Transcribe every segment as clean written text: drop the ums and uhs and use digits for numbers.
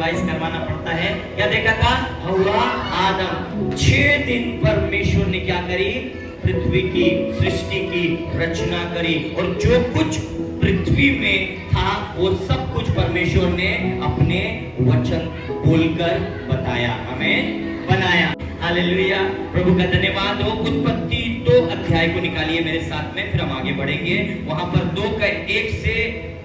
Sacrifice करवाना पड़ता है। क्या देखा था? हव्वा, आदम। 6 दिन परमेश्वर ने क्या करी? पृथ्वी की सृष्टि की रचना करी, और जो कुछ पृथ्वी में था वो सब कुछ परमेश्वर ने अपने वचन बोलकर बताया, हमें बनाया। हालेलुया, प्रभु का धन्यवाद हो। उत्पत्ति 2 अध्याय को निकालिए मेरे साथ में, फिर हम आगे बढ़ेंगे। वहां पर 2 का 1 से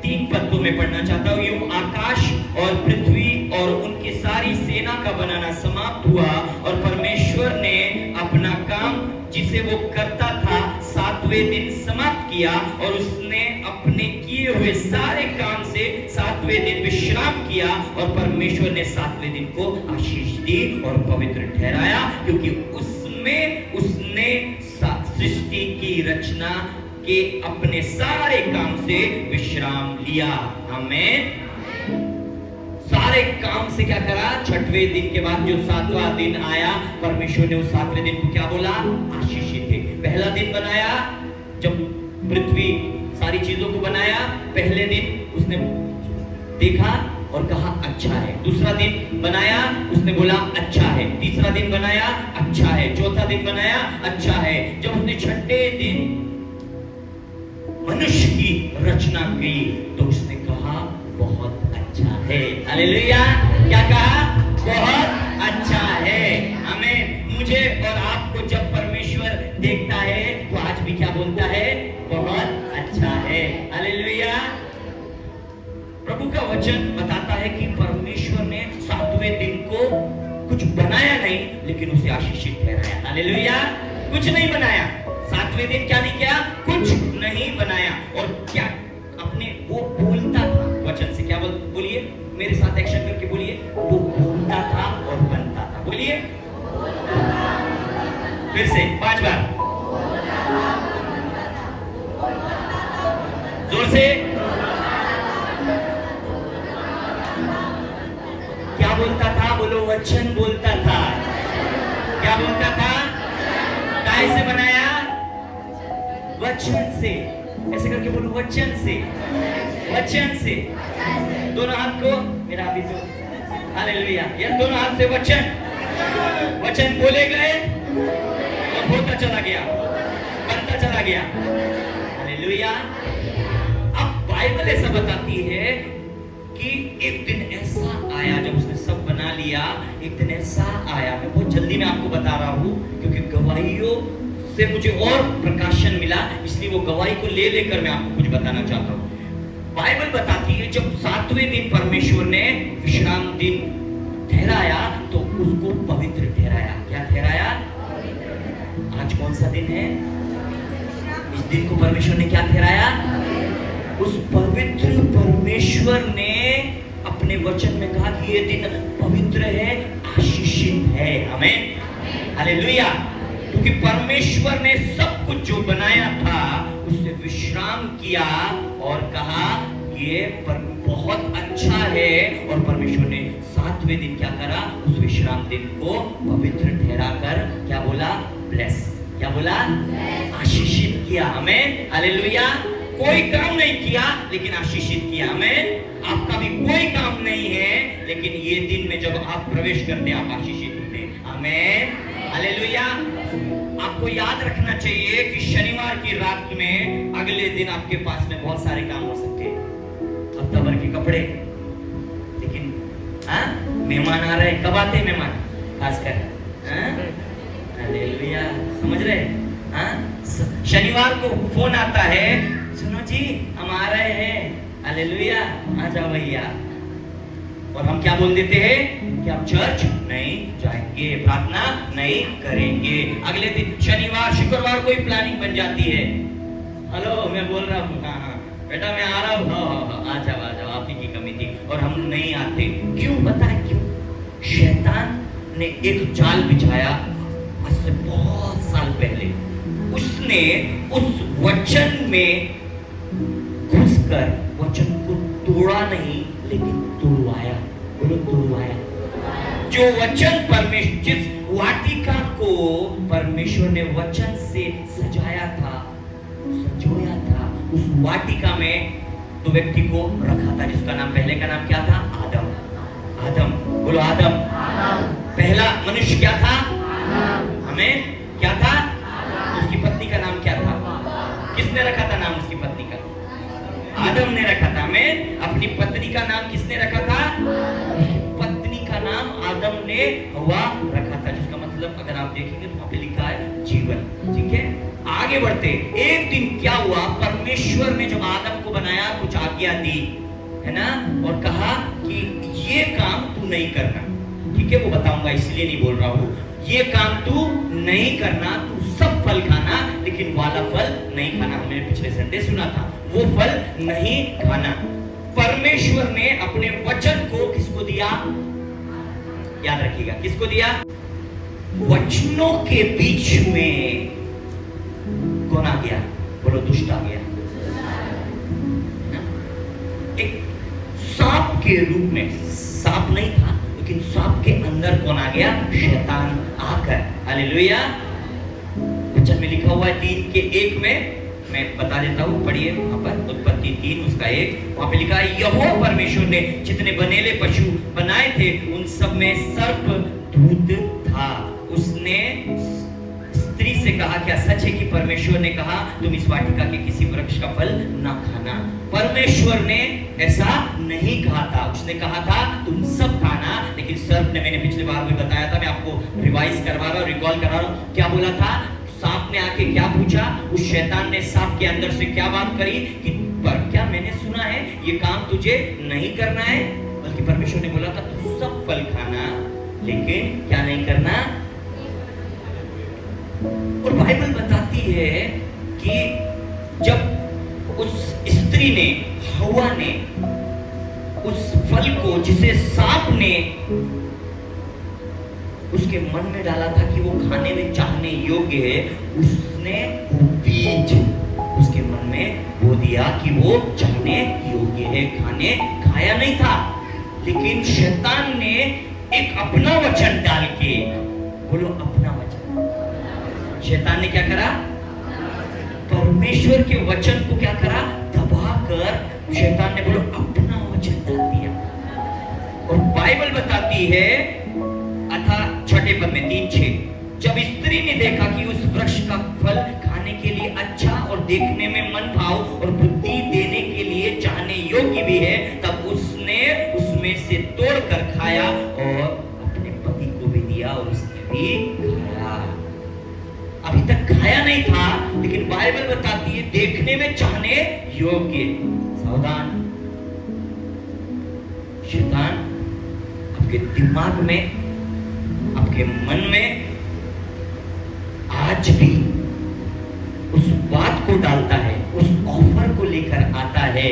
3 पदों में पढ़ना चाहता हूँ। यूं आकाश और पृथ्वी और उनकी सारी सेना का बनाना समाप्त हुआ, और परमेश्वर ने अपना काम जिसे वो करता था 7वें दिन समाप्त किया, और उसने अपने किए हुए सारे काम से 7वें दिन विश्राम किया, और परमेश्वर ने 7वें दिन को आशीष दी और पवित्र ठहराया, क्योंकि उसमें उसने सृष्टि की रचना के अपने सारे काम से विश्राम लिया। आमीन। सारे काम से क्या करा? 6वें दिन के बाद जो 7वां दिन आया, परमेश्वर ने उस 7वें दिन को क्या बोला? आशीषित है। पहला दिन बनाया जब पृथ्वी सारी चीजों को बनाया, पहले दिन उसने देखा और कहा अच्छा है। दूसरा दिन बनाया, उसने बोला अच्छा है। तीसरा दिन बनाया, अच्छा है। चौथा दिन बनाया, अच्छा है। जब उसने 6ठे दिन मनुष्य की रचना की तो उसने कहा बहुत अच्छा है। हालेलुया। क्या कहा? बहुत अच्छा है। आमीन। मुझे और आपको जब परमेश्वर देखता है तो आज भी क्या बोलता है? बहुत अच्छा है। हालेलुया। प्रभु का वचन बताता है कि परमेश्वर ने 7वें दिन को कुछ बनाया नहीं, लेकिन उसे आशीषित ठहराया। हालेलुया। कुछ नहीं बनाया। 7वें दिन क्या नहीं किया? कुछ नहीं बनाया। और क्या अपने वो बोलता था वचन से। क्या बोलिए मेरे साथ, एक्शन करके बोलिए। वो बोलता था और बनता था। बोलिए फिर से 5 बार, जोर से। क्या बोलता था? बोलो, वचन बोलता था। क्या बोलता था? काय से बनाया? वचन से। ऐसे करके बोलो, वचन से। वचन से। दोनों हाथ को, मेरा अभी तो हालेलुया, ये दोनों हाथ से वचन। वचन बोले गए और होता चला गया, बनता चला गया। हालेलुया। अब बाइबल ऐसा बताती है कि एक दिन ऐसा आया जब उसने सब बना लिया। एक दिन ऐसा आया, मैं बहुत जल्दी में आपको बता रहा हूं क्योंकि गवाहियों से मुझे और प्रकाशन मिला, इसलिए वो गवाही को ले लेकर मैं आपको कुछ बताना चाहता हूं। बाइबल बताती है जब 7वें दिन परमेश्वर ने विश्राम दिन ठहराया तो उसको पवित्र ठहराया। क्या ठहराया? आज कौन सा दिन है? इस दिन को परमेश्वर ने क्या ठहराया? उस पवित्र परमेश्वर ने अपने वचन में कहा कि ये दिन पवित्र है, आशीषित है। आमीन। हालेलुया। क्योंकि परमेश्वर ने सब कुछ जो बनाया था उससे विश्राम किया और कहा ये बहुत अच्छा है, और परमेश्वर ने 7वें दिन क्या करा? उस विश्राम दिन को पवित्र ठहरा कर क्या बोला? ब्लेस। क्या बोला? आशीषित किया। आमीन। हालेलुया। कोई काम नहीं किया लेकिन आशीषित किया। आमीन। आपका भी कोई काम नहीं है, लेकिन ये दिन में जब आप प्रवेश करते हैं आप आशीषित होते हैं। आमीन। हालेलुया। आपको याद रखना चाहिए कि शनिवार की रात में अगले दिन आपके पास में बहुत सारे काम हो सकते हैं, हफ्ता भर के कपड़े, लेकिन मेहमान आ रहे हैं। कब आते हैं मेहमान? खासकर हालेलुया, समझ रहे? शनिवार को फोन आता है, सुनो जी हम आ रहे हैं, हालेलुया, आ जाओ भैया। और हम क्या बोल देते हैं कि हम चर्च नहीं जाएंगे, प्रार्थना नहीं करेंगे। अगले दिन शनिवार शुक्रवार कोई प्लानिंग बन जाती है। हेलो, मैं बोल रहा हूँ, हाँ बेटा मैं आ रहा हूँ, आ जाओ, आप ही की कमी थी, और हम नहीं आते। क्यों? बताए क्यों? शैतान ने एक जाल बिछाया आज से बहुत साल पहले। उसने उस वचन में घुसकर वचन को तोड़ा नहीं लेकिन तुड़वाया। बोलो तुड़वाया। जो वचन परमेश्वर, जिस वाटिका को परमेश्वर ने वचन से सजाया था, संजोया था, उस वाटिका में दो व्यक्ति को रखा था जिसका नाम, पहले का नाम क्या था? आदम। आदम, बोलो आदम। पहला मनुष्य क्या था? हमें क्या था? उसकी पत्नी का नाम क्या था? किसने रखा था नाम उसकी पत्नी का? आदम ने रखा था। हमें अपनी पत्नी का नाम किसने रखा था? पत्नी का नाम आदम ने हवा रखा था, जिसका मतलब अगर आप देखेंगे तो वहां पे लिखा है जीवन। ठीक है, आगे बढ़ते। एक दिन क्या हुआ, परमेश्वर ने जब आदम को बनाया कुछ आज्ञा दी, है ना, और कहा कि ये काम तू नहीं करना। ठीक है, वो बताऊंगा इसलिए नहीं बोल रहा हूं। ये काम तू नहीं करना, तू सब फल खाना लेकिन वाला फल नहीं खाना। हमने पिछले संडे सुना था, वो फल नहीं खाना। परमेश्वर ने अपने वचन को किसको दिया? याद रखिएगा, किसको दिया? वचनों के बीच में कौन आ गया? बोलो दुष्ट आ गया। एक सांप के रूप में, सांप नहीं था लेकिन सांप के अंदर कौन आ गया? शैतान आकर। हालेलुया। वचन में लिखा हुआ है 3:1 में, मैं बता देता हूँ, पढ़िए वहां पर, उत्पत्ति 3 उसका 1, वहां पे लिखा है, यहोवा परमेश्वर ने जितने बनेले पशु बनाए थे उन सब में सर्प दूत था। उसने स्त्री से कहा, क्या सच है कि परमेश्वर ने कहा तुम इस वाटिका के किसी वृक्ष का फल ना खाना? परमेश्वर ने ऐसा नहीं कहा था, उसने कहा था तुम सब खाना, लेकिन सर्प ने, मैंने पिछले बार भी बताया था, मैं आपको रिवाइज करवा रहा हूं, रिकॉल करा रहा हूं, क्या बोला था? सांप ने आके क्या पूछा? उस शैतान ने सांप के अंदर से क्या बात करी कि पर क्या मैंने सुना है ये काम तुझे नहीं करना है, बल्कि परमेश्वर ने बोला था तू सब फल खाना लेकिन क्या नहीं करना। और बाइबल बताती है कि जब उस स्त्री ने, हवा ने, उस फल को जिसे सांप ने उसके मन में डाला था कि वो खाने में चाहने योग्य है, उसने बीज उसके मन में बो दिया कि वो चाहने योग्य है, खाने खाया नहीं था। लेकिन शैतान ने एक अपना वचन डाल के, बोलो अपना वचन, शैतान ने क्या करा? परमेश्वर के वचन को क्या करा? दबाकर शैतान ने, बोलो अपना वचन डाल दिया। और बाइबल बताती है अथा 6 पद में 3:6, जब स्त्री ने देखा कि उस वृक्ष का फल खाने के लिए अच्छा और देखने में मन भाव और बुद्धि देने के लिए चाहने योग्य भी है, तब उसने उसमें से तोड़कर खाया और अपने पति को भी दिया और उसने भी खाया। अभी तक खाया नहीं था, लेकिन बाइबल बताती है देखने में चाहने योग्य। सावधान, शैतान आपके दिमाग में, आपके मन में आज भी उस बात को डालता है, उस ऑफर को लेकर आता है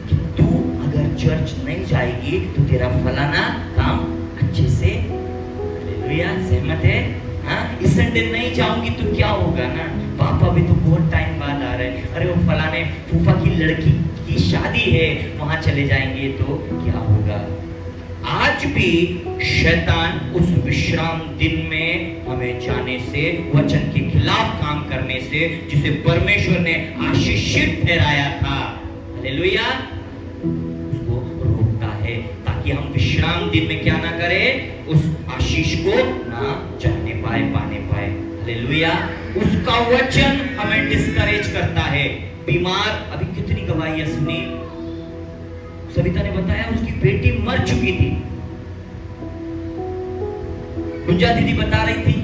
कि तू अगर चर्च नहीं जाएगी तो तेरा फलाना काम अच्छे से, हालेलुया, सहमत है? हाँ, इस संडे नहीं जाऊंगी तो क्या होगा ना, पापा भी तो बहुत टाइम बाद आ रहे हैं, अरे वो फलाने फूफा की लड़की की शादी है, वहां चले जाएंगे तो क्या होगा। आज भी शैतान उस विश्राम दिन में हमें जाने से, वचन के खिलाफ काम करने से, जिसे परमेश्वर ने आशीषित ठहराया था, हालेलुया, उसको रोकता है ताकि हम विश्राम दिन में क्या ना करें, उस आशीष को ना जाने पाए, पाने पाए। हालेलुया। उसका वचन हमें डिस्करेज करता है। बीमार, अभी कितनी गवाहियां सुनी, सविता ने बताया उसकी बेटी मर चुकी थी, गुंजा दीदी बता रही थी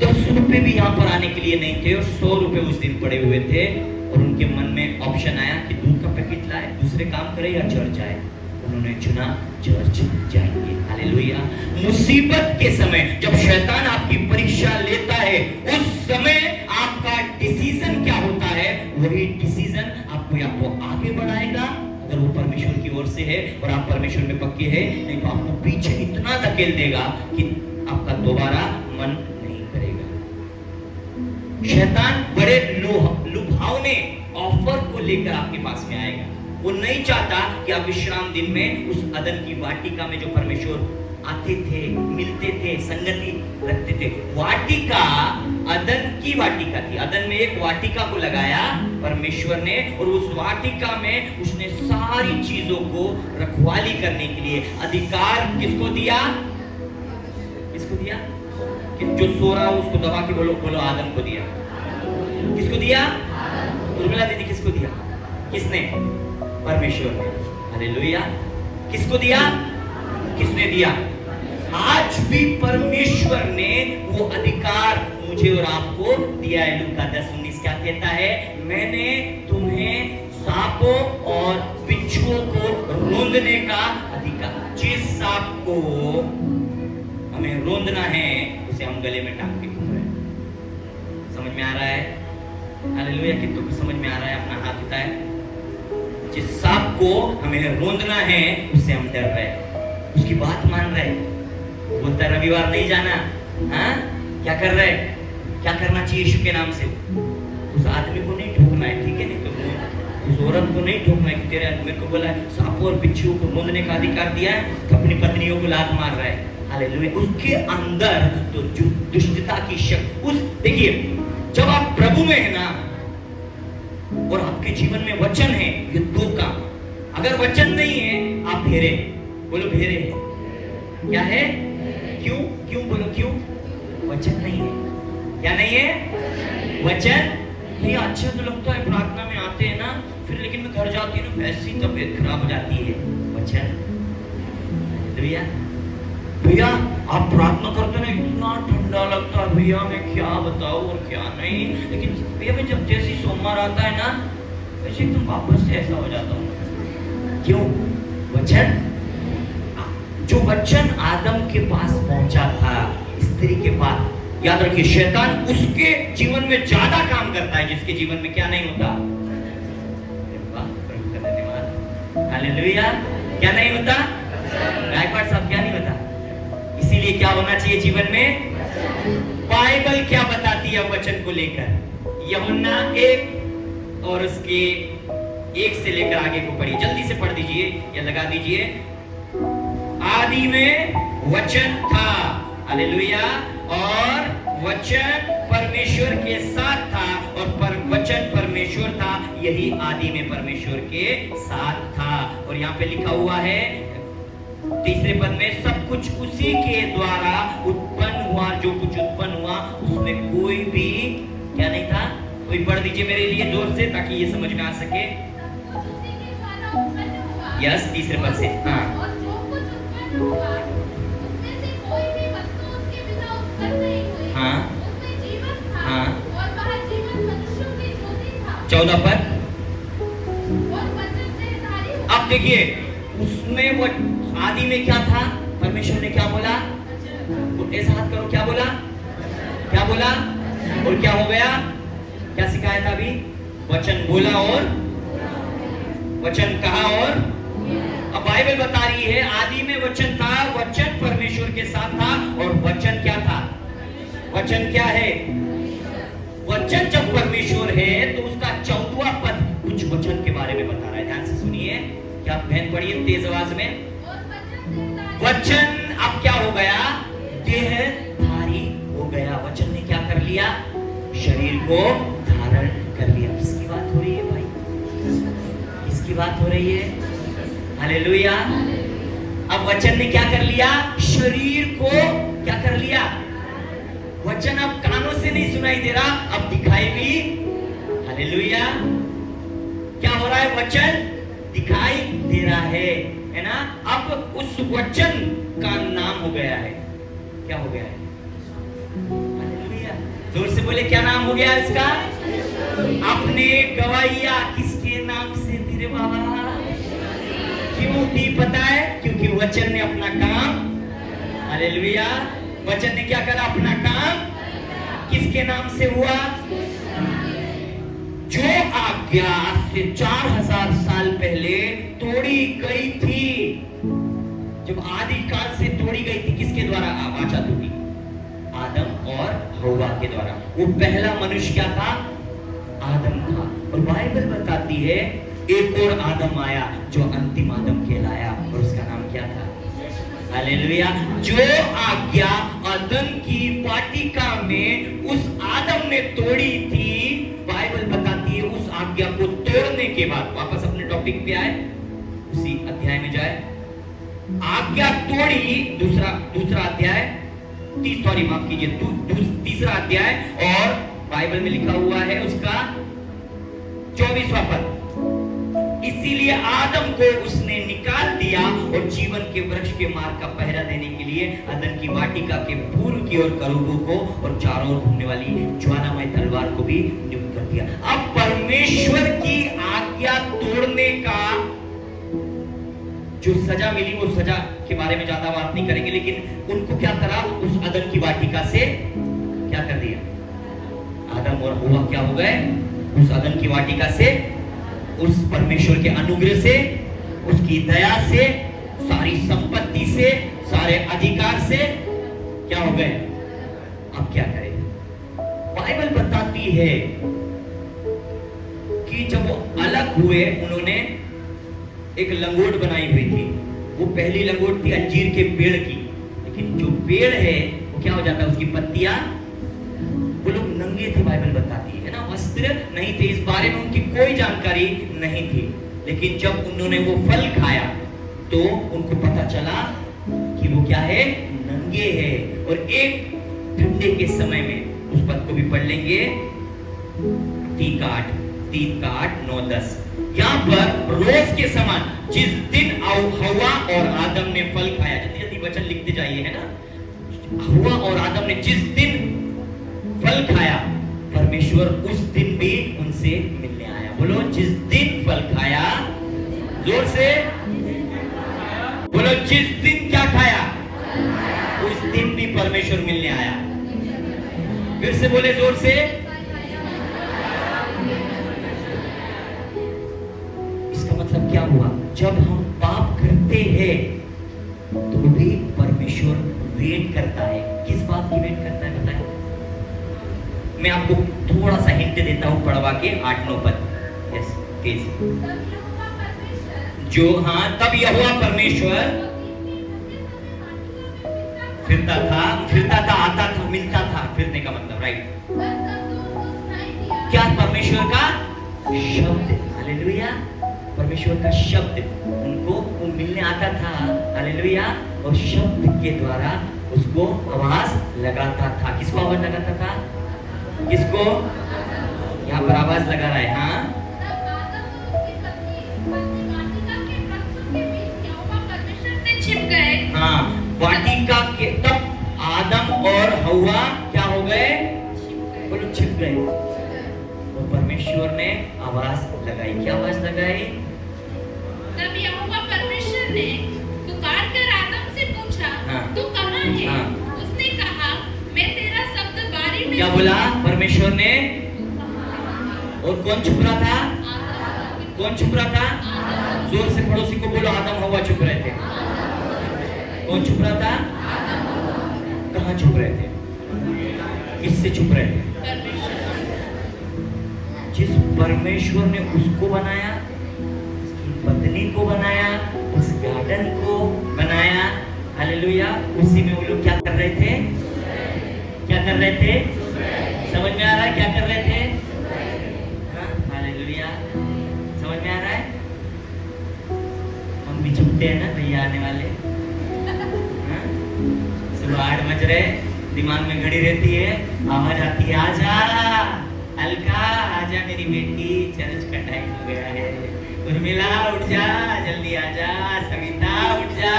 10 रुपए भी यहां पर आने के लिए नहीं थे और 100 रुपए उस दिन पड़े हुए थे, और उनके मन में ऑप्शन आया कि दूध का पैकेट लाए, दूसरे काम करे या चर्च जाए। उन्होंने चुना चर्च जाएंगे। हालेलुया। मुसीबत के समय जब शैतान आपकी परीक्षा लेता है, उस समय आपका डिसीजन क्या होता है? वही डिसीजन आपको या तो आगे बढ़ाएगा अगर वो परमेश्वर की ओर से है और आप परमेश्वर में पक्के हैं, नहीं तो आपको पीछे इतना धकेल देगा कि आपका दोबारा मन नहीं करेगा। शैतान बड़े लुभावने ऑफर को लेकर आपके पास में आएगा। वो नहीं चाहता कि आप विश्राम दिन में उस अदन की वाटिका में जो परमेश्वर आते थे, मिलते थे, संगति रखते थे। वाटिका अदन की वाटिका थी। अदन में एक वाटिका को लगाया परमेश्वर ने, और उस वाटिका में उसने सारी चीजों को रखवाली करने के लिए अधिकार किसको दिया? किसको दिया? जो सो रहा हो उसको दबा के बोलो, बोलो आदम को दिया। किसको दिया? उर्मिला दीदी किसको दिया? किसने? परमेश्वर ने। हालेलुया। किसको दिया? किसने दिया? आज भी परमेश्वर ने वो अधिकार मुझे और आपको दिया है। लूका 10:19 क्या कहता है? मैंने तुम्हें सांपों और बिच्छुओं को रोंदने का अधिकार। जिस सांप को हमें रोंदना है उसे हम गले में टांग के घूम रहे हैं। समझ में आ रहा है? हालेलुया। कितनों को समझ में आ रहा है? अपना हाथ उठाए। जिस सांप को हमें रोंदना है उससे हम डर रहे हैं, उसकी बात मान रहे हैं। बोलता रविवार नहीं जाना, हाँ क्या कर रहे? क्या करना चाहिए यीशु के नाम से? उस आदमी को नहीं ठोकना है, ठीक है? नहीं तो उस औरत को नहीं ठोकना है कि तेरे मेरे को बोला सांपों और बिच्छुओं को रोंदने का अधिकार दिया है, तो अपनी पत्नियों को लात मार रहा है। हालेलुया। उसके अंदर तो दुष्टता की शक्ति। उस देखिए, जब आप प्रभु में है ना और आपके जीवन में वचन है, ये दो काम। अगर वचन नहीं है आप भेरे, बोलो भेरे है। क्या है? क्यों? क्यों बोलो क्यों? वचन नहीं है। क्या नहीं है? वचन नहीं। अच्छा तो लगता है प्रार्थना में आते हैं ना, फिर लेकिन मैं घर जाती हूँ वैसी तबीयत खराब हो जाती है। वचन भैया, भैया आप प्रार्थना करते ना इतना ठंडा लगता है भैया, मैं क्या बताऊं और क्या नहीं। लेकिन भैया मैं जब जैसी सोमवार आता है ना वैसे एकदम वापस से ऐसा हो जाता हूँ। क्यों? वचन। जो वचन आदम के पास पहुंचा था, स्त्री के पास, याद रखिए शैतान उसके जीवन में ज्यादा काम करता है जिसके जीवन में क्या नहीं होता। हालेलुया। क्या नहीं होता? गायकवाड़ साहब क्या नहीं होता? इसीलिए क्या होना चाहिए जीवन में? बाइबल क्या बताती है वचन को लेकर? यूहन्ना 1 और उसके 1 से लेकर आगे को पढ़िए, जल्दी से पढ़ दीजिए या लगा दीजिए। आदि में वचन था, हालेलुया, और वचन परमेश्वर के साथ था और वचन परमेश्वर था। यही आदि में परमेश्वर के साथ था। और यहाँ पे लिखा हुआ है तीसरे पद में, सब कुछ उसी के द्वारा उत्पन्न हुआ, जो कुछ उत्पन्न हुआ उसमें कोई भी क्या नहीं था। कोई पढ़ दीजिए मेरे लिए जोर से ताकि ये समझ में आ सके। यस, तीसरे पद से। हाँ, हाँ, हाँ। 14 पद। अब देखिए उसमें वो आदि में क्या था? परमेश्वर ने क्या बोला? ऐसा हाथ करो, क्या बोला? क्या बोला? और क्या हो गया? क्या सिखाया था अभी? वचन बोला और वचन कहा। और अब बाइबल बता रही है आदि में वचन था, वचन परमेश्वर के साथ था, और वचन क्या था? वचन क्या है? वचन जब परमेश्वर है तो उसका 14वां पद कुछ वचन के बारे में बता रहा है। ध्यान से सुनिए, क्या बहन पढ़िए तेज आवाज में। वचन अब क्या हो गया? देहधारी हो गया। वचन ने क्या कर लिया? शरीर को धारण कर लिया। किसकी बात हो रही है भाई? किसकी बात हो रही है? हालेलुया। अब वचन ने क्या कर लिया? शरीर को क्या कर लिया? वचन अब कानों से नहीं सुनाई दे रहा, अब दिखाई भी। हालेलुया। क्या हो रहा है? वचन दिखाई दे रहा है ना। अब उस वचन का नाम हो गया है, क्या हो गया है? हालेलुया। जोर से बोले, क्या नाम हो गया इसका? अपने गवाहिया किसके नाम से दी रे बाबा? क्यों दी पता है? क्योंकि वचन ने अपना काम, हालेलुया, वचन ने क्या करा? अपना काम किसके नाम से हुआ? जो आज्ञा से 4000 साल पहले तोड़ी गई थी, जब आदि काल से तोड़ी गई थी, किसके द्वारा वाचा टूटी? आदम और हव्वा के द्वारा। वो पहला मनुष्य क्या था? आदम था। और बाइबल बताती है एक और आदम आया जो अंतिम आदम कहलाया, और उसका नाम क्या था? हालेलुया। जो आज्ञा अदन की वाटिका में उस आदम ने तोड़ी थी, बाइबल बताती है उस आज्ञा को तोड़ने के बाद, वापस अपने टॉपिक पे आए, उसी अध्याय में जाए, आज्ञा तोड़ी, दूसरा अध्याय, माफ कीजिए, तीसरा अध्याय, और बाइबल में लिखा हुआ है उसका 24वां पद। इसीलिए आदम को उसने निकाल दिया और जीवन के वृक्ष के मार्ग का पहरा देने के लिए अदन की वाटिका के पूर्व की ओर करूबों को और चारों ओर घूमने वाली ज्वालामय तलवार को भी नियुक्त कर दिया। अब परमेश्वर की आज्ञा तोड़ने का जो सजा मिली, वो सजा के बारे में ज्यादा बात नहीं करेंगे, लेकिन उनको क्या करा, उस अदन की वाटिका से क्या कर दिया, आदम और हव्वा क्या हो गए, उस अदन की वाटिका से, उस परमेश्वर के अनुग्रह से, उसकी दया से, सारी संपत्ति से, सारे अधिकार से क्या हो गए। अब क्या करें, बाइबल बताती है कि जब वो अलग हुए, उन्होंने एक लंगोट बनाई हुई थी। वो पहली लंगोट थी अंजीर के पेड़ की, लेकिन जो पेड़ है वो क्या हो जाता है, उसकी पत्तियां, वो लोग नंगे थे, बाइबल बताती है ना, वस्त्र नहीं थे, इस बारे में उनकी कोई जानकारी नहीं थी। लेकिन जब उन्होंने वो फल खाया तो उनको पता चला कि वो क्या है, नंगे हैं। और एक ठंडे के समय में, उस पद को भी पढ़ लेंगे, 3 का 8 9 10, यहाँ पर रोज के समान जिस दिन हव्वा और आदम ने फल खाया, जल्दी जल्दी वचन लिखते जाइए, है ना, हव्वा और आदम ने जिस दिन फल खाया, परमेश्वर उस दिन भी उनसे मिलने आया। बोलो, जिस दिन फल खाया, जोर से बोलो, जिस दिन क्या खाया, उस दिन भी परमेश्वर मिलने आया। फिर से बोले जोर से, इसका मतलब क्या हुआ, जब हम पाप करते हैं तो भी परमेश्वर वेट करता है। किस बात की वेट करता है बताएं? मैं आपको थोड़ा सा हिंट देता हूं पढ़वा के 8-9 पद। यस, तेज। जो हाँ, तब यहोवा परमेश्वर फिरता था, आता था, मिलता था, फिरने का मतलब, राइट। क्या परमेश्वर का शब्द, हालेलुया, परमेश्वर का शब्द उनको वो मिलने आता था, हालेलुया, और शब्द के द्वारा उसको आवाज लगाता था। किसको आवाज लगाता था, किसको, यहाँ पर आवाज लगा रहा है, हाँ, छिप गए। हाँ, वाटिका के, तब आदम और हव्वा क्या हो गए, बोलो, छिप गए। और परमेश्वर ने आवाज लगाई, क्या आवाज लगाई, तब यहोवा परमेश्वर ने पुकार कर आदम से पूछा, हाँ, तू कहाँ है? हाँ, उसने कहा, मैं तेरा शब्द बारी में। क्या बोला परमेश्वर ने, और कौन छुप रहा था, कौन छुप रहा था, जोर से पड़ोसी को बोलो, आदम हव्वा छुप रहे थे। कौन छुप रहा था, कहाँ छुप रहे थे, किससे छुप रहे थे, जिस परमेश्वर ने उसको बनाया, उसकी पत्नी को बनाया, उस गार्डन को बनाया, हालेलुया, उसी में वो लोग क्या कर रहे थे, क्या कर रहे थे, समझ में आ रहा है क्या कर रहे थे, हालेलुया, समझ में आ रहा है। हम भी छुपते हैं ना भैया आने वाले, सुबह 8 बज रहे, दिमाग में घड़ी रहती है, आवाज आती है, आजा अलका, आजा मेरी बेटी, चर्च का टाइम हो गया है, उर्मिला उठ जा, जल्दी आजा, सविता उठ जा,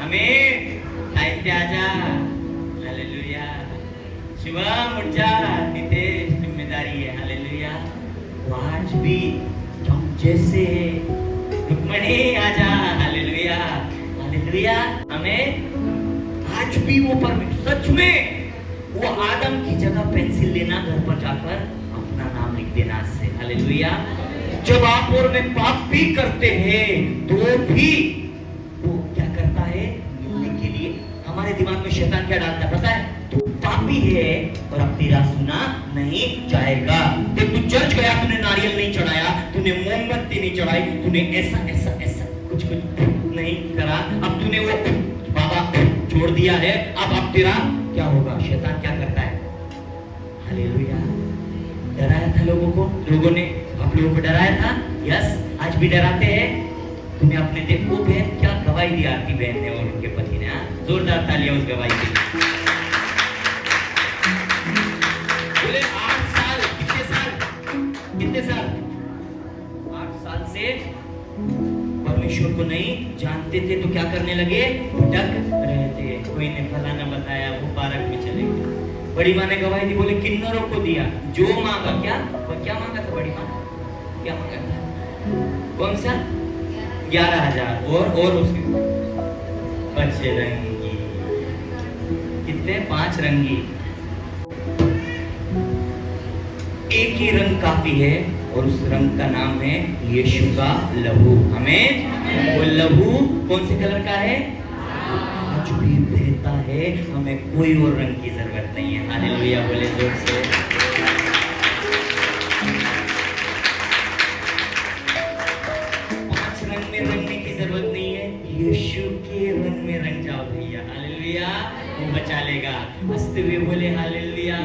हमें टाइम पे आजा, हालेलुया, शिवम उठ जा, नितेश जिम्मेदारी है, हालेलुया, आज भी हम जैसे, रुक्मणी आजा, हालेलुया, हालेलुया, हमें आज भी वो परमेश्वर, सच में वो आदम की जगह पेंसिल लेना, घर पर जाकर अपना नाम लिख देना आज से, हालेलुया। जब आप और मैं पाप भी करते हैं तो भी वो क्या करता है, मिलने के लिए। हमारे दिमाग में शैतान क्या डालता है पता है, तू पापी है और अब तेरा सुना नहीं जाएगा। तो तू चर्च गया, तूने नारियल नहीं चढ़ाया, तूने मोमबत्ती नहीं चढ़ाई, तूने ऐसा ऐसा ऐसा कुछ कुछ नहीं नहीं करा, अब तूने वो बाबा छोड़ दिया है, अब तेरा क्या होगा? शैतान क्या करता है? हालेलुया। डराया था लोगों ने आप लोगों को डराया था। यस, आज भी डराते हैं। तूने अपने देखो बहन क्या गवाही दी आरती बहन ने और उनके पति ने। जोरदार तालियां उस गवाही के लिए। बोले 8 साल, कितने साल 8 साल से परमेश्वर को नहीं जानते थे, तो क्या करने लगे? भटक रहे थे। कोई ने फलाना बताया, वो पार्क में चले गए। बड़ी माँ ने गवाही दी, बोले किन्नरों को दिया जो मांगा। क्या मांगा था बड़ी माँ? क्या मांगा था? कौन सा? 11,000 और उसके बजरंगी। कितने? 5 रंगी। एक ही रंग काफी है और उस रंग का नाम है यीशु का लहू। हमें वो लहू कौन से कलर का है? आज भी बहता है, हमें कोई और रंग की जरूरत नहीं है। हालेलुया बोले जोर से। 5 रंग में रंगने की जरूरत नहीं है, यीशु के रंग में रंग जाओ भैया। हालेलुया, वो बचा लेगा। हंसते हुए बोले हालेलुया।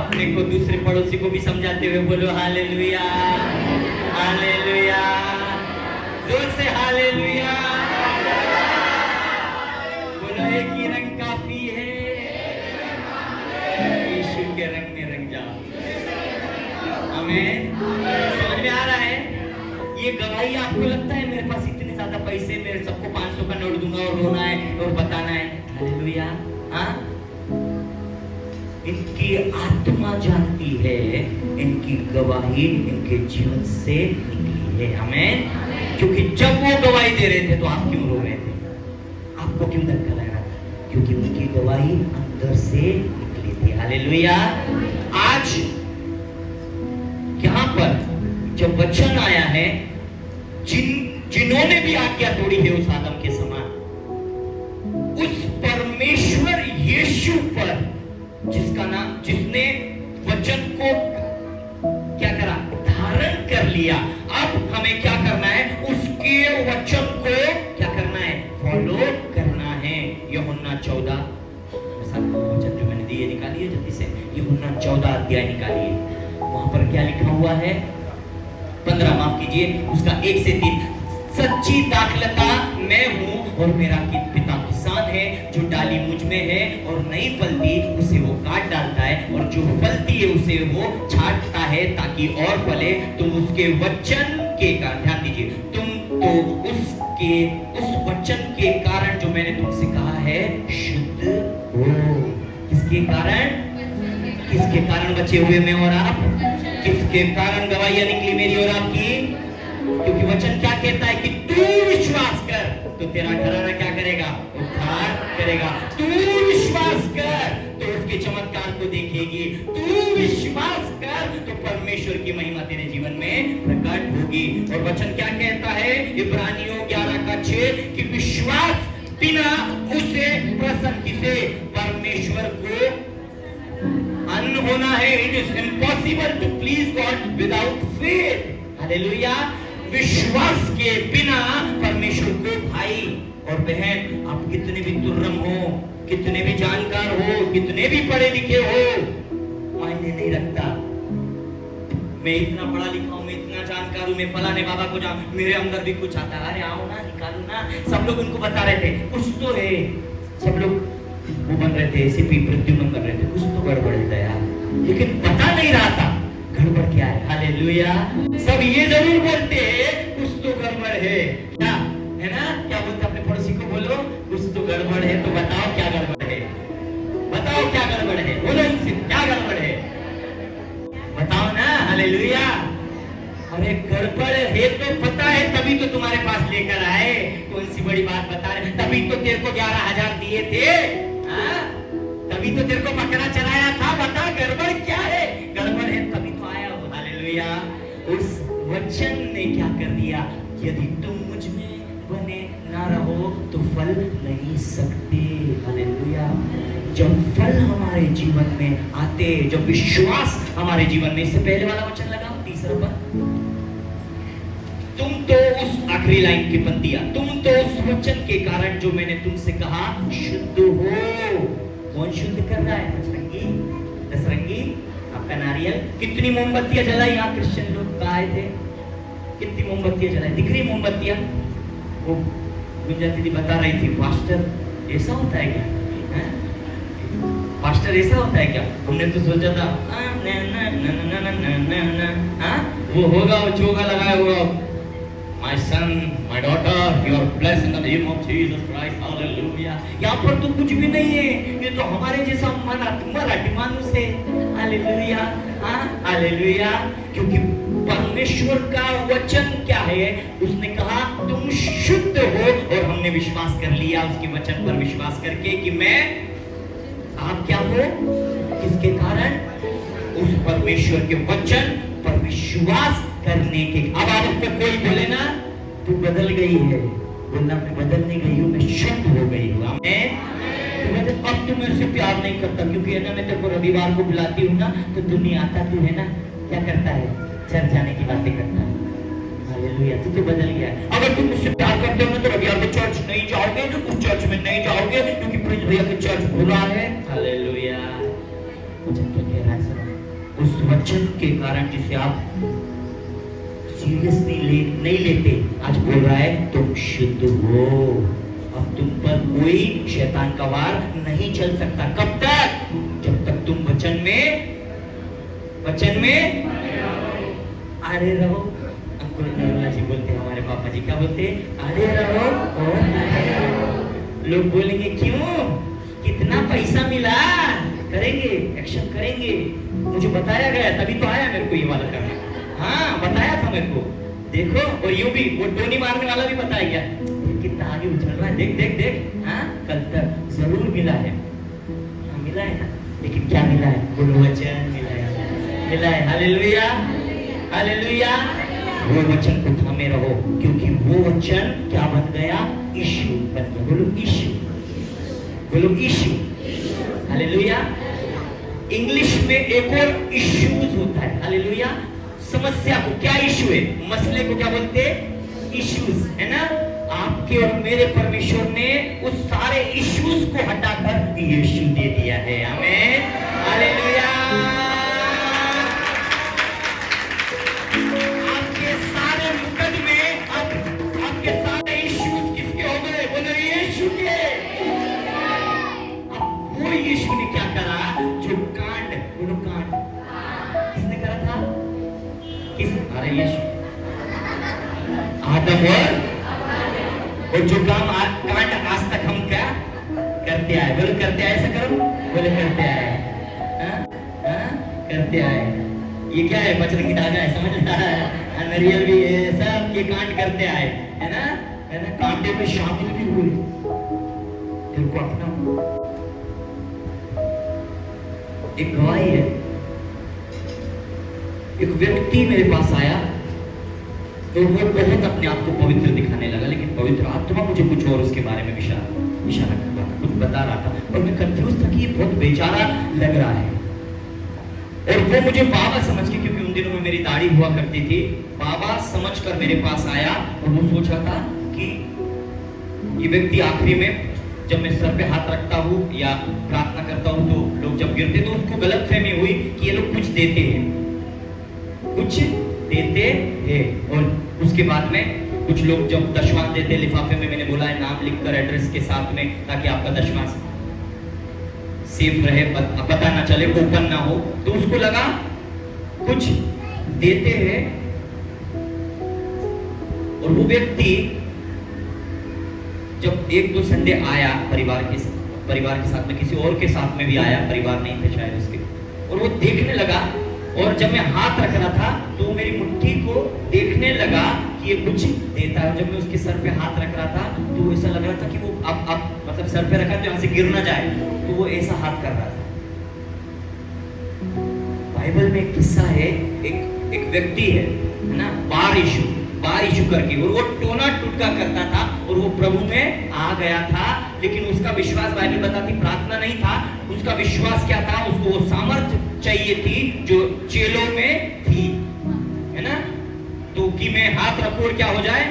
अपने को दूसरे पड़ोसी को भी समझाते हुए बोलो हालेलुया, हालेलुया, जोर से हालेलुया। बोलो एक ही रंग काफी है, यीशु के रंग में रंग जाओ। हमें समझ में आ रहा है? ये गवाही आपको लगता है मेरे पास इतने ज्यादा पैसे, मेरे सबको 500 का नोट दूंगा और रोना है और बताना है? हालेलुया। हाँ, इनकी आत्मा जानती है, इनकी गवाही इनके जीवन से निकली है। हमें, क्योंकि जब वो गवाही दे रहे थे तो आप क्यों रो रहे थे? आपको क्यों धक्का लग रहा था? क्योंकि उनकी गवाही अंदर से निकली थी। हालेलुया। आज यहाँ पर जब वचन आया है, जिन्होंने भी आज्ञा तोड़ी है उस आदम के समान, उस परमेश्वर यीशु पर जिसने वचन को क्या करा? धारण कर लिया। अब हमें क्या करना है? उसके वचन को क्या करना है? फॉलो करना है। यूहन्ना 14 वचन जो मैंने दिए निकालिए जल्दी से। यूहन्ना 14 अध्याय निकालिए। वहां पर क्या लिखा हुआ है? 15 माफ कीजिए, उसका 1 से 3। सच्ची दाखलता मैं हूं और मेरा पिता किसान है। जो डाली मुझ में है और नहीं फलती उसे वो काट डालता है, और जो फलती है उसे वो छांटता है ताकि और फले। तुम उसके वचन के कारण, ध्यान दीजिए, तुम तो उस वचन के कारण जो मैंने तुमसे कहा है शुद्ध हो। किसके कारण बचे हुए मैं और आप? किसके कारण गवाहियां निकली मेरी और आपकी? क्योंकि वचन क्या कहता है कि तू विश्वास कर तो तेरा घराना क्या करेगा? उद्धार करेगा। तू विश्वास कर तो उसके चमत्कार को देखेगी। तू विश्वास कर तो परमेश्वर की महिमा तेरे जीवन में प्रकट होगी। और वचन क्या कहता है? इब्रानियों 11:6 कि विश्वास बिना उसे प्रसन्न से परमेश्वर को अन्न होना है। It is impossible to please God without faith. Hallelujah. विश्वास के बिना परमेश्वर को भाई और बहन, आप कितने भी तुर्रम हो, कितने भी जानकार हो, कितने भी पढ़े लिखे हो, मायने नहीं रखता। मैं इतना पढ़ा लिखा हूं, मैं इतना जानकार हूं, मैं फलाने बाबा को जान, मेरे अंदर भी कुछ आता है। अरे आओ ना, निकालो ना। सब लोग उनको बता रहे थे कुछ तो है। सब लोग वो बन रहे थे, एसीपी प्रद्युम्न बन रहे थे, कुछ तो गड़बड़ है यार, लेकिन पता नहीं रहा था गड़बड़ क्या है। हालेलुया। सब ये जरूर बोलते हैं कुछ तो गड़बड़ है, क्या है ना? क्या बोलते? अपने पड़ोसी को बोलो कुछ तो गड़बड़ है, तो बताओ क्या गड़बड़ है? बताओ क्या गड़बड़ है? बोलो उनसे क्या गड़बड़ है, बताओ ना। हालेलुया। अरे गड़बड़ है तो पता है, तभी तो तुम्हारे पास लेकर आए। कौन सी बड़ी बात बता रहे? तभी तो तेरे को 11,000 दिए थे। तभी तो तेरे को बकरा चलाया था। बता गड़बड़ क्या है? गड़बड़ है तभी तो आया हो। हालेलुया। उस वचन ने क्या कर दिया? यदि तुम मुझ में बने ना रहो तो फल नहीं सकते। हालेलुया। जब फल हमारे जीवन में आते, जब विश्वास हमारे जीवन में, इससे पहले वाला वचन लगाओ, तीसरा पर, तुम तो उस आखिरी लाइन की पंक्तियां, तुम तो उस वचन के कारण जो मैंने तुमसे कहा शुद्ध हो। कौन शुद्ध कर रहा है? दसरंगी आपका नारियल। कितनी मोमबत्तियां जलाई यहाँ क्रिश्चियन लोग का आए थे, कितनी मोमबत्तियां जलाई, दिख रही मोमबत्तियां? वो गुंजा दीदी बता रही थी, पास्टर ऐसा होता है क्या? पास्टर ऐसा होता है क्या? हमने तो सोचा था वो होगा, वो चोगा लगाया होगा, My son, my daughter, you are blessed in the name of Jesus Christ, hallelujah। यहाँ पर तो कुछ भी नहीं है, ये तो हमारे जैसा मराठी मानुस है, हालेलुया, हालेलुया। क्योंकि परमेश्वर का वचन क्या है? उसने कहा तुम शुद्ध हो, और हमने विश्वास कर लिया उसके वचन पर विश्वास करके कि मैं, आप क्या हो? किसके कारण? उस परमेश्वर के वचन पर विश्वास करने के। अब आपको कोई बोले ना तू बदल गई है, बोलना मैं बदल नहीं गई हूँ, मैं शुद्ध हो गई हूँ। अब तू मेरे से प्यार नहीं करता, क्योंकि है ना मैं तेरे को रविवार को बुलाती हूँ ना तो तू नहीं आता, तू है ना क्या करता है? चर्च जाने की बातें करता है। हालेलुया, तू तो बदल गया। अगर तुम मुझसे प्यार करते हो ना तो रविवार को चर्च नहीं जाओगे, उस चर्च में नहीं जाओगे क्योंकि प्रिंस भैया के चर्च बुरा है। हालेलुया। उस वचन के कारण जिसे आप सीरियसली नहीं लेते, आज बोल रहा है तुम शुद्ध हो। अब तुम पर कोई शैतान का वार नहीं चल सकता। कब तक? जब तक तुम वचन में अड़े रहो। अंकुर नरुला जी बोलते, हमारे पापा जी क्या बोलते? अड़े रहो और लोग बोलेंगे क्यों, कितना पैसा मिला, करेंगे, एक्शन करेंगे। मुझे बताया गया, तभी तो आया मेरे को ये वाला करना। हाँ, बताया था मेरे को। देखो, और यूं भी वो टोनी मारने वाला भी बताया गया, कितना आगे उछल रहा है, देख देख देख। हाँ, कल तक जरूर मिला है। हाँ, मिला है ना, लेकिन क्या मिला है? बोलो वचन मिला है। Hallelujah, hallelujah. वो वचन को थामे रहो, क्योंकि वो वचन क्या बन गया? यीशु बन गया। बोलो यीशु, बोलो यीशु। हालेलुया। इंग्लिश में एक और इश्यूज होता है। हालेलुया। समस्या को क्या इश्यू है? मसले को क्या बोलते हैं? इश्यूज, है ना। आपके और मेरे परमेश्वर ने उस सारे इश्यूज को हटाकर यीशु दे दिया है। आमीन, हालेलुया। आपके सारे मुकदमे, आपके सारे इश्यूज किसके हो गए? बोलो यीशु के। अब वो यीशु ने क्या करा? जो कांड, बोलो कांड, किसने करा था? अरे यीशु, आदम और जो काम कांड आज तक हम क्या करते आए? बोलो करते आए। ऐसा करो, बोले करते आए। करते आए। ये क्या है? बचपन की धागा है, समझ रहा है? नरियल भी है, सब ये कांड करते आए, है ना, है ना। कांटे में शामिल भी हुए। तेरे को अपना एक गवाही है। एक व्यक्ति मेरे पास आया तो वो बहुत अपने आप को पवित्र दिखाने लगा, लेकिन पवित्र आत्मा मुझे कुछ और उसके बारे में इशारा कर रहा था, कुछ बता रहा था, और मैं कंफ्यूज था कि ये बहुत बेचारा लग रहा है। और वो मुझे बाबा समझ के, क्योंकि उन दिनों में मेरी दाढ़ी हुआ करती थी, बाबा समझकर मेरे पास आया। और वो सोच रहा था कि ये व्यक्ति आखिरी में जब मैं सर पे हाथ रखता हूँ या प्रार्थना करता हूँ तो लोग जब गिरते तो उसको गलतफहमी हुई कि ये लोग कुछ देते हैं, कुछ देते हैं। और उसके बाद में कुछ लोग जब दशवांश देते लिफाफे में, मैंने बोला है नाम लिखकर एड्रेस के साथ में, ताकि आपका दशवांश सेफ रहे, पता ना चले, ओपन ना हो। तो उसको लगा कुछ देते हैं। और वो व्यक्ति जब एक दो संडे आया परिवार के साथ में, किसी और के साथ में भी आया, परिवार नहीं थे शायद उसके, और वो देखने लगा। और जब मैं हाथ रख रहा था तो मेरी मुट्ठी को देखने लगा कि ये कुछ देता है। जब मैं उसके सर पे हाथ रख रहा था तो ऐसा लग रहा था कि वो अब मतलब सर पे रखा तो यहाँ से गिर ना जाए, तो वो ऐसा हाथ कर रहा था। बाइबल में एक किस्सा है, एक व्यक्ति है ना, बार इशू करके, और वो टोना टुटका करता था और वो प्रभु में आ गया था। लेकिन उसका विश्वास, बाइबल बताती, प्रार्थना नहीं था, उसका विश्वास क्या था? उसको वो सामर्थ्य चाहिए थी जो चेलों में थी, है ना। तो कि मैं हाथ रखूं और क्या हो जाए?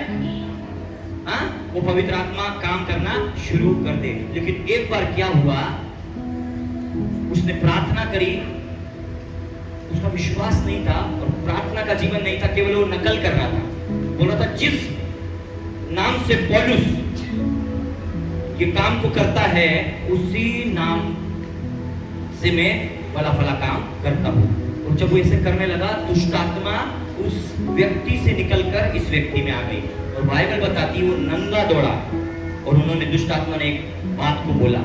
हाँ, वो पवित्र आत्मा काम करना शुरू कर दे। लेकिन एक बार क्या हुआ, उसने प्रार्थना करी, उसका विश्वास नहीं था और प्रार्थना का जीवन नहीं था, केवल वो नकल कर रहा था। बोल रहा था जिस नाम से पौलुस ये काम को करता है उसी नाम से मैं फला फला काम करता हूं। और जब वो ऐसे करने लगा, दुष्ट आत्मा उस व्यक्ति से निकलकर इस व्यक्ति में आ गई। और बाइबल बताती वो नंगा दौड़ा और उन्होंने, दुष्ट आत्मा ने एक बात को बोला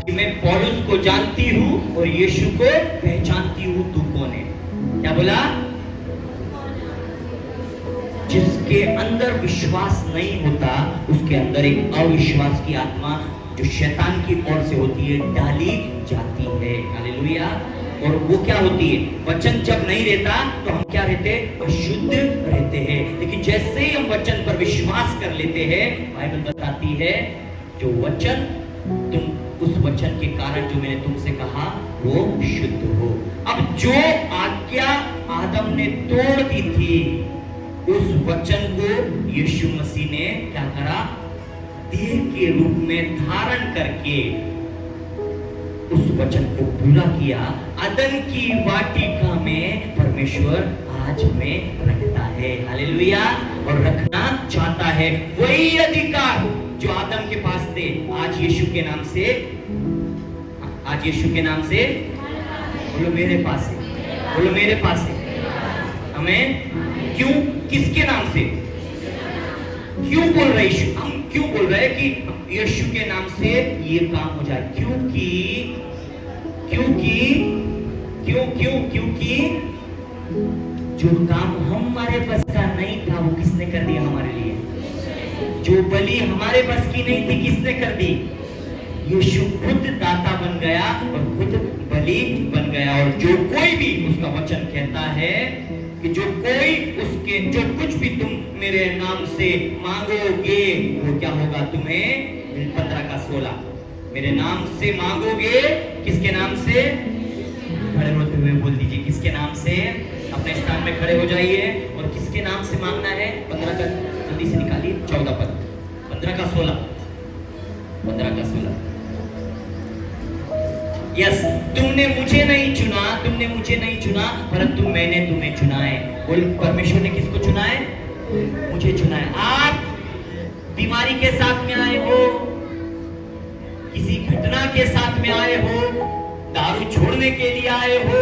कि मैं पौलुस को जानती हूं और यीशु को पहचानती हूं, तू कौन है? क्या बोला? जिसके अंदर विश्वास नहीं होता उसके अंदर एक अविश्वास की आत्मा जो शैतान की ओर से होती है डाली जाती है। हालेलुया। और वो क्या होती है? वचन जब नहीं रहता तो हम क्या रहते? अशुद्ध रहते हैं। लेकिन जैसे ही हम वचन पर विश्वास कर लेते हैं, बाइबल बताती है जो वचन, तुम उस वचन के कारण जो मैंने तुमसे कहा वो शुद्ध हो। अब जो आज्ञा आदम ने तोड़ दी थी, उस वचन को यीशु मसीह ने क्या करा? देह के रूप में धारण करके उस वचन को पूरा किया। अदन की वाटिका में परमेश्वर आज में रखता है। हालेलुया। और रखना चाहता है। वही अधिकार जो आदम के पास थे, आज यीशु के नाम से, आज यीशु के नाम से, बोलो मेरे पास है, बोलो मेरे पास है। आमीन। क्यों? किसके नाम से? क्यों बोल रहे यीशु? हम क्यों बोल रहे हैं कि यीशु के नाम से ये काम हो जाए? क्योंकि जो काम हमारे बस का नहीं था वो किसने कर दिया हमारे लिए? जो बलि हमारे बस की नहीं थी किसने कर दी? यीशु खुद दाता बन गया और खुद बलि बन गया। और जो कोई भी उसका वचन कहता है कि जो कोई उसके, जो कुछ भी तुम मेरे नाम से मांगोगे वो क्या होगा? तुम्हें 15:16 मेरे नाम से मांगोगे। किसके नाम से? खड़े होते हुए बोल दीजिए, किसके नाम से? अपने स्थान में खड़े हो जाइए। और किसके नाम से मांगना है? 15 का जल्दी से निकालिए, 14 पद, 15:16, 15:16। यस, तुमने मुझे नहीं चुना, तुमने मुझे नहीं चुना, परंतु मैंने तुम्हें चुना है। बोल, परमेश्वर ने किसको चुना है? मुझे चुना है। आप बीमारी के साथ में आए हो, किसी घटना के साथ में आए हो, दारू छोड़ने के लिए आए हो,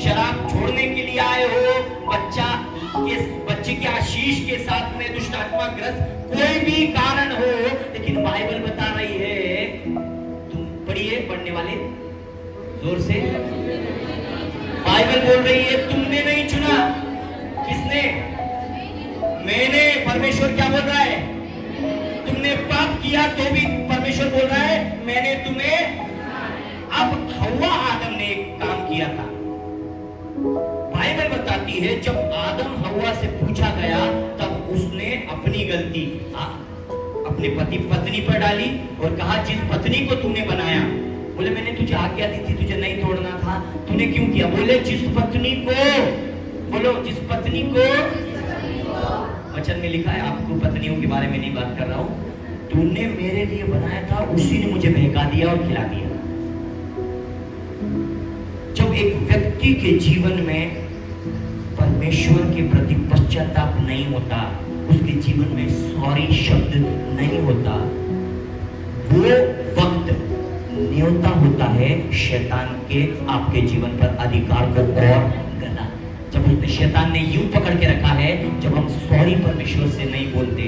शराब छोड़ने के लिए आए हो, बच्चे के आशीष के साथ में दुष्ट आत्मा ग्रस्त कोई भी कारण हो, लेकिन बाइबल बता रही है, तुम पढ़िए, पढ़ने वाले जोर से, बाइबल बोल रही है तुमने नहीं चुना। किसने? मैंने। परमेश्वर क्या बोल रहा है? तुमने पाप किया तो भी परमेश्वर बोल रहा है मैंने तुम्हें। अब हव्वा आदम ने एक काम किया था। बाइबल बताती है जब आदम हव्वा से पूछा गया तब उसने अपनी गलती अपने पति पत्नी पर डाली और कहा जिस पत्नी को तूने बनाया, बोले मैंने तुझे आज्ञा दी थी तुझे नहीं तोड़ना था, तूने क्यों किया? बोले जिस पत्नी को, बोलो जिस पत्नी को, वचन में लिखा है, आपको पत्नियों के बारे में नहीं बात कर रहा हूं, तूने मेरे लिए बनाया था उसी ने मुझे बहका दिया और खिला दिया। जब एक व्यक्ति के जीवन में परमेश्वर के प्रति पश्चाताप नहीं होता, उसके जीवन में सॉरी शब्द नहीं होता, वो वक्त न्योता होता है शैतान के आपके जीवन पर अधिकार को और गदा। जब उसने, शैतान ने यूं पकड़ के रखा है, जब हम सॉरी परमेश्वर से नहीं बोलते,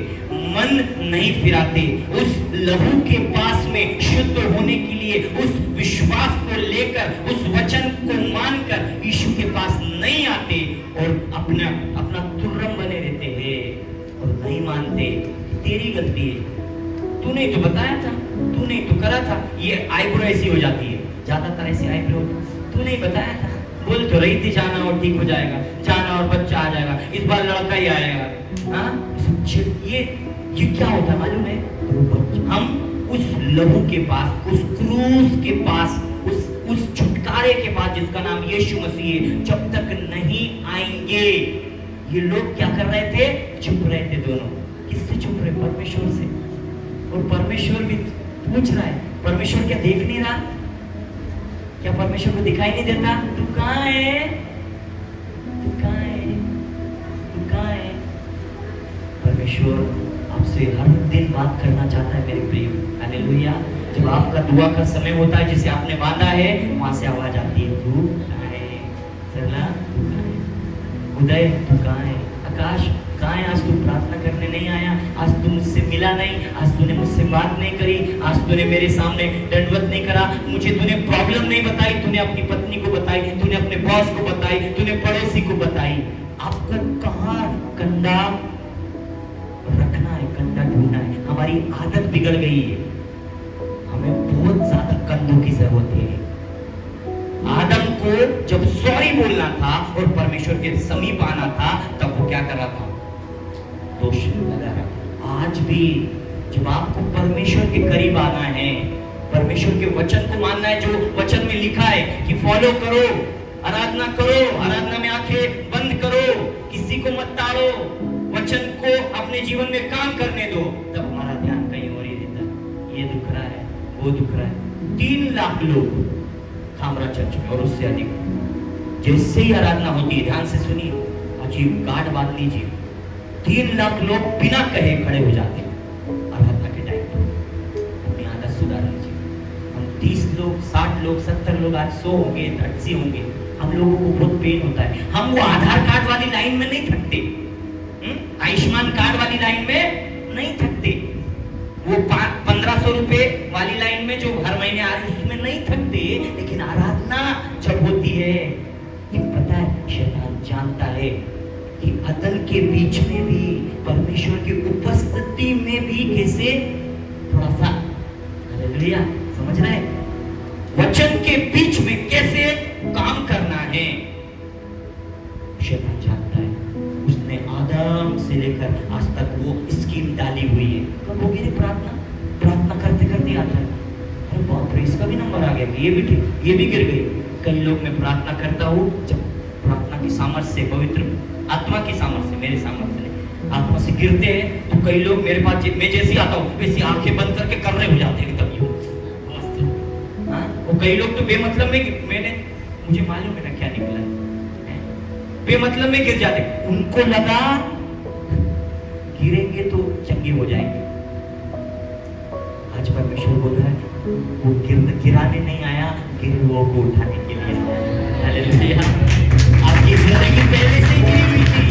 मन नहीं फिराते, उस लहू के पास में शुद्ध होने के लिए उस विश्वास को लेकर, उस वचन को मानकर यीशु के पास नहीं आते और अपना तुर्रम बने रहते हैं और नहीं मानते, तेरी गलती है, तूने तो बताया था, तूने तो करा था। ये आईब्रो ऐसी हो जाती है, ज्यादातर ऐसी आईब्रो, तूने बताया था, बोल तो रही थी जाना और ठीक हो जाएगा, जाना और बच्चा आ जाएगा, इस बार लड़का ही आएगा। हाँ, ये क्या होता है मालूम है? हम उस लहू के पास, उस क्रूस के पास, उस छुटकारे के पास जिसका नाम यीशु मसीह है, जब तक नहीं आएंगे, ये लोग क्या कर रहे थे? चुप रहे थे दोनों। किससे किससे छुप रहे? परमेश्वर से। और परमेश्वर भी पूछ रहा है, परमेश्वर क्या देख नहीं रहा? क्या परमेश्वर को दिखाई नहीं देता? तू कहाँ है? तू कहाँ है? तू कहाँ है? परमेश्वर आपसे हर दिन बात करना चाहता है मेरे प्रिय। हालेलुया। जब आपका दुआ का समय होता है जिसे आपने बांधा है, वहां से आवाज आती है, तू कहाँ है? सरला तू कहाँ है? उदय तू कहाँ है? आकाश कहाँ है? आज तू प्रार्थना करने नहीं आया, आज तू मुझसे मिला नहीं, आज तूने मुझसे बात नहीं करी, आज तूने मेरे सामने दंडवत नहीं करा, मुझे तूने प्रॉब्लम नहीं बताई, तूने अपनी पत्नी को बताई, तूने अपने बॉस को बताई, तूने पड़ोसी को बताई। आपको कहाँ कंधा रखना है, कंधा ढूंढना है। हमारी आदत बिगड़ गई है, हमें बहुत ज्यादा कंधों की जरूरत है। आदम को जब सॉरी बोलना था और परमेश्वर के समीप आना था, तब वो क्या कर रहा था? दोष लगा रहा। आज भी जब आपको परमेश्वर के करीब आना है, परमेश्वर के वचन को मानना है, जो वचन में लिखा है कि फॉलो करो, आराधना करो, आराधना में आंखें बंद करो, किसी को मत टालो, वचन को अपने जीवन में काम करने दो, तब हमारा ध्यान कहीं और ही रहता है। ये दुख रहा है, वो दुख रहा है। 3 लाख लोग खामरा चर्च में और उससे अधिक, जैसे ही आराधना होती है, ध्यान से सुनिए, अजीब गार्ड बांध लीजिए, 3 लाख लोग बिना कहे खड़े हो जाते हैं आराधना के टाइम पर। अपनी आदत सुधार लीजिए। हम 30 लोग, 60 लोग, 70 लोग, आज 100 होंगे, 80 होंगे, हम लोगों को बहुत पेन होता है। हम वो आधार कार्ड वाली लाइन में नहीं थकते, आयुष्मान कार्ड वाली लाइन में नहीं थकते, वो 1500 रुपए वाली लाइन में जो हर महीने आ रही उसमें नहीं थकते। लेकिन आराधना जब होती है, ये पता है, शैतान जानता है कि अदन के बीच में भी, परमेश्वर की उपस्थिति में भी कैसे थोड़ा सा, हालेलुया, समझ रहे हैं, वचन के बीच में कैसे काम करना है, शैतान जानता है। उसने आदम से लेकर आज तक वो स्कीम डाली हुई है। कब होगी रे प्रार्थना करते करते आता है, अरे बाप रे, इसका भी नंबर आ गया, ये भी ठीक, ये भी गिर गई। कई लोग मैं प्रार्थना करता हूँ, जब प्रार्थना की सामर्थ्य से, पवित्र आत्मा की सामर्थ्य से, मेरे सामर्थ्य से, आत्मा से गिरते हैं, तो कई लोग मेरे पास, मैं जैसे आता हूँ वैसे आंखें बंद करके कर रहे हो जाते हैं, तब यूं मस्त। हाँ, वो कई लोग तो बेमतलब में, मुझे मालूम है ना क्या निकला है, बेमतलब में गिर जाते। उनको लगा गिरेंगे तो चंगे हो जाएंगे। आज परमेश्वर बोल रहा है, वो गिराने नहीं आया, गिरे हुओं को उठाने के लिए आया। हालेलुया। आपकी जिंदगी पहले से गिरी हुई थी,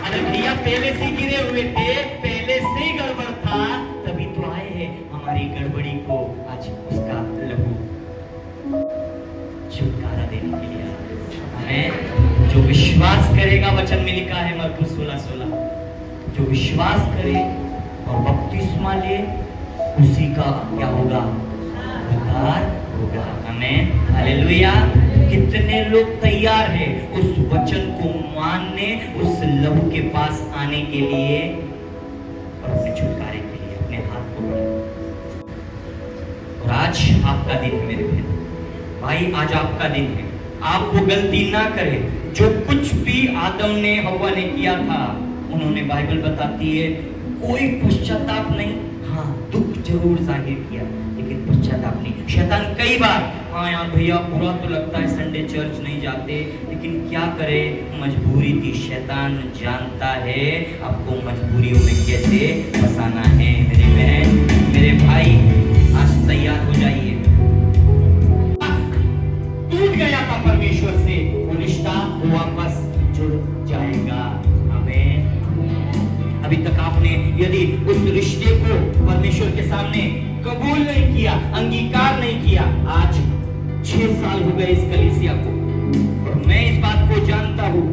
हालेलुया, पहले से गिरे हुए थे, पहले से गड़बड़ था, तभी तो आए हैं हमारी गड़बड़ी को आज उसका लहू छुटकारा देने के लिए। हमें जो विश्वास करेगा, वचन में लिखा है मरकुस 16:16, जो विश्वास करे और बपतिस्मा ले, उसी का क्या होगा? उद्धार होगा। हमें, हालेलुया। कितने लोग तैयार हैं उस वचन को मानने, उस लहू के पास आने के लिए और अपने छुटकारे के लिए? अपने हाथ को बढ़ाएं। और आज आपका दिन है मेरे भाई, आज आपका दिन है। आप वो गलती ना करें जो कुछ भी आदम ने, हव्वा ने किया था। उन्होंने, बाइबल बताती है, कोई पश्चाताप नहीं, हाँ दुख जरूर जाहिर किया, लेकिन पश्चाताप नहीं। शैतान कई बार, हाँ यार भैया बुरा तो लगता है, संडे चर्च नहीं जाते, लेकिन क्या करे, मजबूरी थी। शैतान जानता है आपको मजबूरियों में कैसे फंसाना है। मेरी बहन, मेरे भाई, आज तैयार हो जाइए। टूट गया था परमेश्वर से, वो रिश्ता वापस जुड़ जाएगा। हमें, अभी तक आपने यदि उस रिश्ते को परमेश्वर के सामने कबूल नहीं किया, अंगीकार नहीं किया, आज 6 साल हो गए इस कलीसिया को, और मैं इस बात को जानता हूं,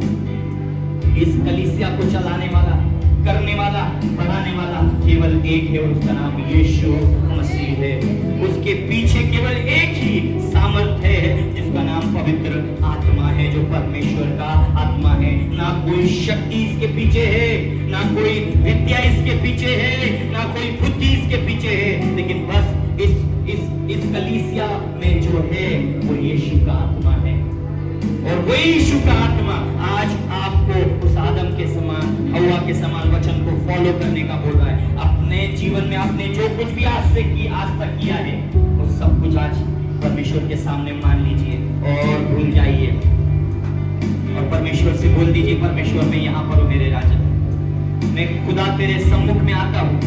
इस कलीसिया को चलाने वाला, करने वाला, बढ़ाने वाला केवल एक है, और उसका नाम यीशु मसीह है। उसके पीछे केवल एक ही सामर्थ्य है, जिसका नाम पवित्र आत्मा है, जो परमेश्वर का आत्मा है। ना कोई शक्ति इसके पीछे है, ना कोई विद्या इसके पीछे है, ना कोई बुद्धि इसके पीछे है, लेकिन बस इस कलीसिया में जो है वो यीशु का आत्मा है। और वही यीशु का आत्मा आज आपको उस आदम के समान, हवा के समान वचन को फॉलो करने का बोल रहा है। अपने जीवन में आपने जो कुछ भी आज तक किया है, वो सब कुछ आज परमेश्वर के सामने मान लीजिए और भूल जाइए और परमेश्वर से बोल दीजिए, परमेश्वर मैं यहाँ पर हूँ मेरे राजा, मैं खुदा तेरे सम्मुख में आता हूँ